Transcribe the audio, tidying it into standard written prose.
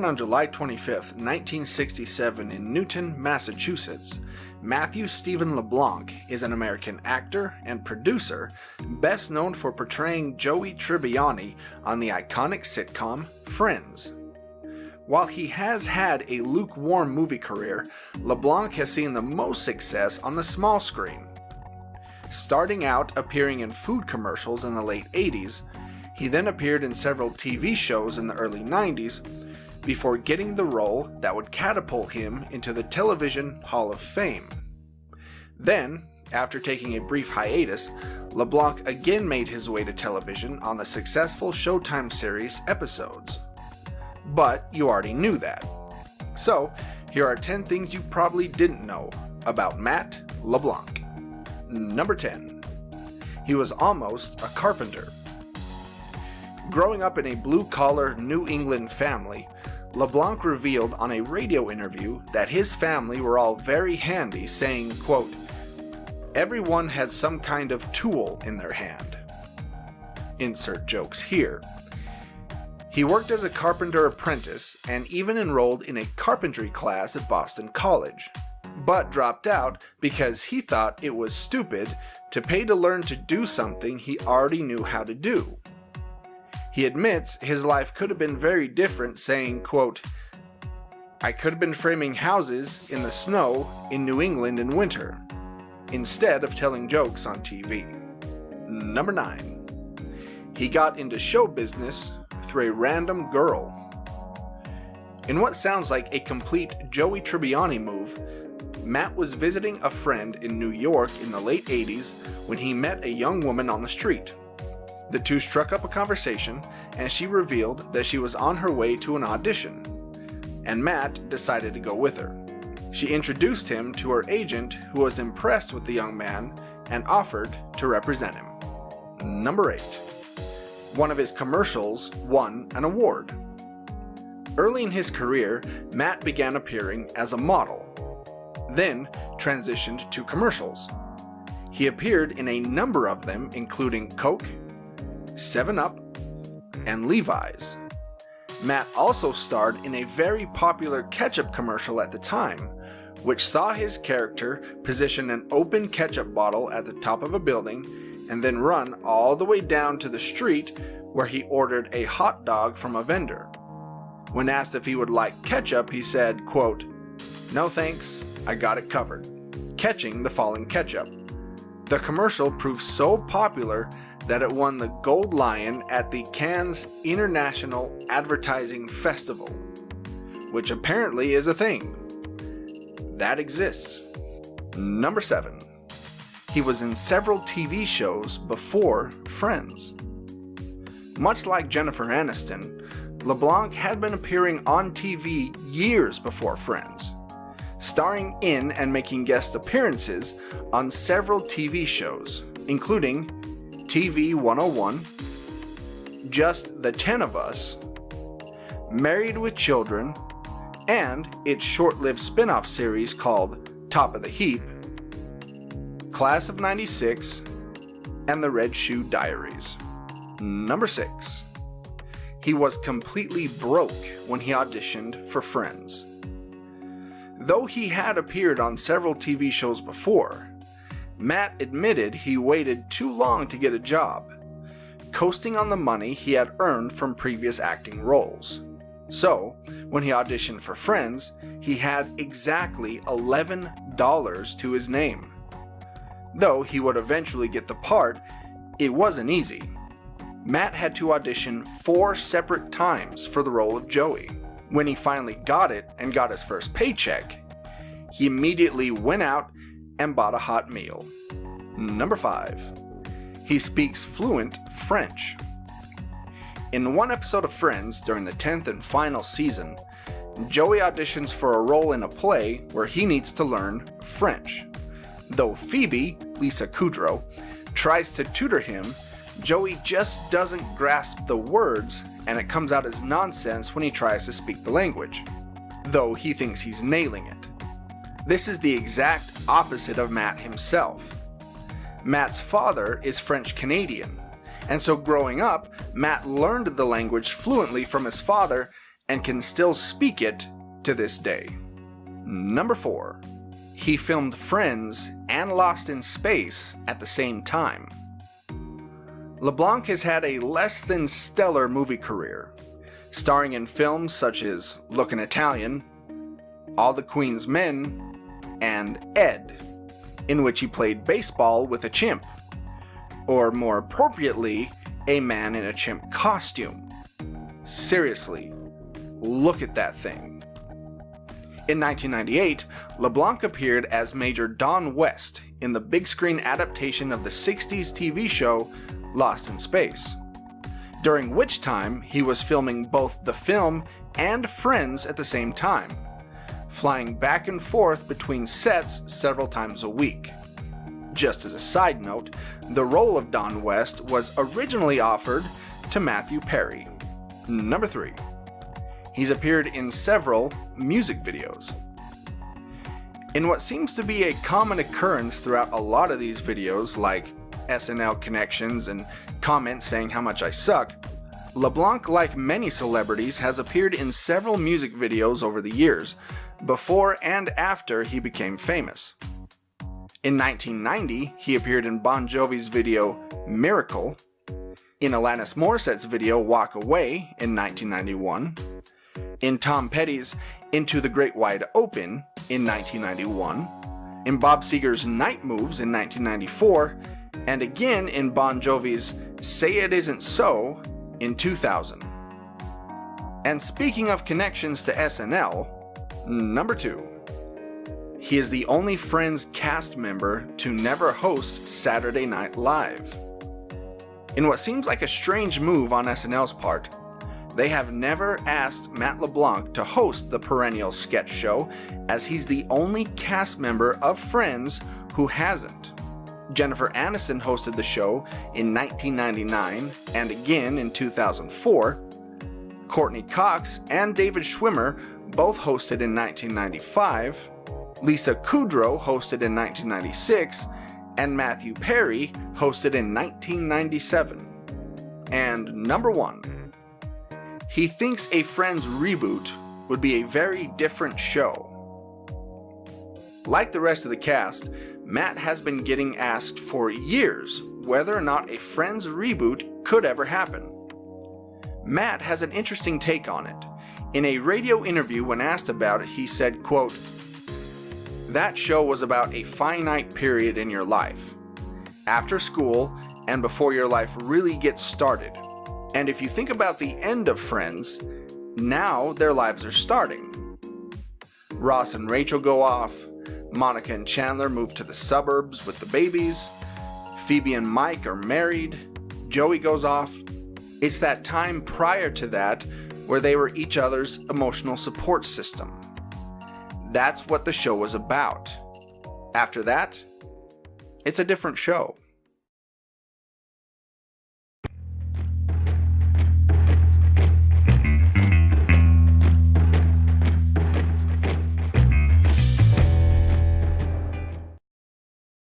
on July 25, 1967 in Newton, Massachusetts, Matthew Stephen LeBlanc is an American actor and producer best known for portraying Joey Tribbiani on the iconic sitcom Friends. While he has had a lukewarm movie career, LeBlanc has seen the most success on the small screen. Starting out appearing in food commercials in the late 80s, he then appeared in several TV shows in the early 90s before getting the role that would catapult him into the Television Hall of Fame. Then, after taking a brief hiatus, LeBlanc again made his way to television on the successful Showtime series Episodes. But you already knew that. So, here are 10 things you probably didn't know about Matt LeBlanc. Number 10. He was almost a carpenter. Growing up in a blue-collar New England family, LeBlanc revealed on a radio interview that his family were all very handy, saying, quote, "Everyone had some kind of tool in their hand." Insert jokes here. He worked as a carpenter apprentice and even enrolled in a carpentry class at Boston College, but dropped out because he thought it was stupid to pay to learn to do something he already knew how to do. He admits his life could have been very different, saying, quote, "I could have been framing houses in the snow in New England in winter, instead of telling jokes on TV. Number 9. He got into show business through a random girl. In what sounds like a complete Joey Tribbiani move, Matt was visiting a friend in New York in the late 80s when he met a young woman on the street. The two struck up a conversation, and she revealed that she was on her way to an audition, and Matt decided to go with her. She introduced him to her agent, who was impressed with the young man and offered to represent him. Number 8. One of his commercials won an award. Early in his career, Matt began appearing as a model, then transitioned to commercials. He appeared in a number of them, including Coke, 7-Up, and Levi's. Matt also starred in a very popular Ketchup commercial at the time, which saw his character position an open ketchup bottle at the top of a building and then run all the way down to the street where he ordered a hot dog from a vendor. When asked if he would like ketchup, he said, quote, "No thanks, I got it covered," catching the falling ketchup. The commercial proved so popular that it won the Gold Lion at the Cannes International Advertising Festival, which apparently is a thing that exists. Number 7. He was in several TV shows before Friends. Much like Jennifer Aniston, LeBlanc had been appearing on TV years before Friends, starring in and making guest appearances on several TV shows, including TV 101, Just the 10 of Us, Married with Children, and its short-lived spin-off series called Top of the Heap, Class of '96, and The Red Shoe Diaries. Number 6. He was completely broke when he auditioned for Friends. Though he had appeared on several TV shows before, Matt admitted he waited too long to get a job, coasting on the money he had earned from previous acting roles. So, when he auditioned for Friends, he had exactly $11 to his name. Though he would eventually get the part, it wasn't easy. Matt had to audition 4 separate times for the role of Joey. When he finally got it and got his first paycheck, he immediately went out and bought a hot meal. Number 5. He speaks fluent French. In one episode of Friends during the 10th and final season, Joey auditions for a role in a play where he needs to learn French. Though Phoebe, Lisa Kudrow, tries to tutor him, Joey just doesn't grasp the words, and it comes out as nonsense when he tries to speak the language, though he thinks he's nailing it. This is the exact opposite of Matt himself. Matt's father is French-Canadian, and so growing up, Matt learned the language fluently from his father and can still speak it to this day. Number 4. He filmed Friends and Lost in Space at the same time. LeBlanc has had a less than stellar movie career, starring in films such as Lookin' Italian, All the Queen's Men, and Ed, in which he played baseball with a chimp, or more appropriately, a man in a chimp costume. Seriously, look at that thing. In 1998, LeBlanc appeared as Major Don West in the big screen adaptation of the 60s TV show Lost in Space, during which time he was filming both the film and Friends at the same time, flying back and forth between sets several times a week. Just as a side note, the role of Don West was originally offered to Matthew Perry. Number 3. He's appeared in several music videos. In what seems to be a common occurrence throughout a lot of these videos, like SNL connections and comments saying how much I suck, LeBlanc, like many celebrities, has appeared in several music videos over the years, before and after he became famous. In 1990, he appeared in Bon Jovi's video Miracle, in Alanis Morissette's video Walk Away in 1991, in Tom Petty's Into the Great Wide Open in 1991, in Bob Seger's Night Moves in 1994, and again in Bon Jovi's Say It Isn't So in 2000. And speaking of connections to SNL, number 2. He is the only Friends cast member to never host Saturday Night Live. In what seems like a strange move on SNL's part, they have never asked Matt LeBlanc to host the perennial sketch show, as he's the only cast member of Friends who hasn't. Jennifer Aniston hosted the show in 1999 and again in 2004. Courtney Cox and David Schwimmer both hosted in 1995. Lisa Kudrow hosted in 1996, and Matthew Perry hosted in 1997. And number 1. He thinks a Friends reboot would be a very different show. Like the rest of the cast, Matt has been getting asked for years whether or not a Friends reboot could ever happen. Matt has an interesting take on it. In a radio interview when asked about it, he said, quote, "That show was about a finite period in your life, after school and before your life really gets started. And if you think about the end of Friends, now their lives are starting. Ross and Rachel go off, Monica and Chandler move to the suburbs with the babies, Phoebe and Mike are married, Joey goes off. It's that time prior to that where they were each other's emotional support system. That's what the show was about. After that, it's a different show."